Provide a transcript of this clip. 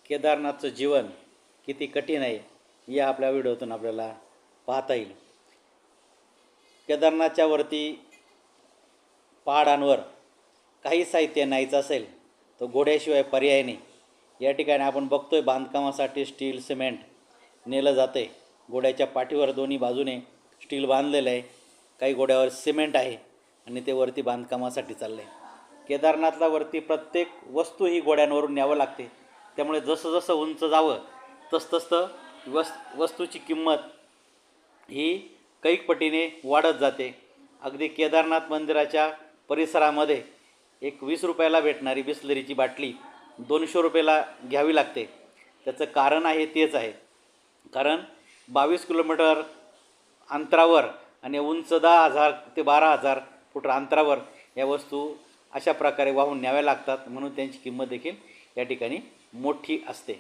केदारनाथचं जीवन किती कठीण आहे या आपल्या व्हिडिओतून आपल्याला पाहता येईल। केदारनाथच्या वरती पहाडांवर काही साहित्य न्यायचं असेल तर घोड्याशिवाय पर्याय नाही। या ठिकाणी आपण बघतोय बांधकामासाठी स्टील सिमेंट नेलं जाते। घोड्याच्या पाठीवर दोन्ही बाजूने स्टील बांधलेलं आहे, काही घोड्यावर सिमेंट आहे आणि ते वरती बांधकामासाठी चाललं आहे। केदारनाथला वरती प्रत्येक वस्तू ही घोड्यांवरून न्यावं लागते, त्यामुळे जसं जसं उंच जावं तसतसं वस्तूची किंमत ही कैक पटीने वाढत जाते। अगदी केदारनाथ मंदिराच्या परिसरामध्ये एक 20 रुपयाला भेटणारी बिस्लरीची बाटली 200 रुपयाला घ्यावी लागते। त्याचं कारण आहे तेच आहे, कारण 22 किलोमीटर अंतरावर आणि उंच 10,000 ते 12,000 फूट अंतरावर या वस्तू अशा प्रकारे वाहून न्याव्या लागतात, म्हणून त्यांची किंमत देखील या ठिकाणी मोठी असते।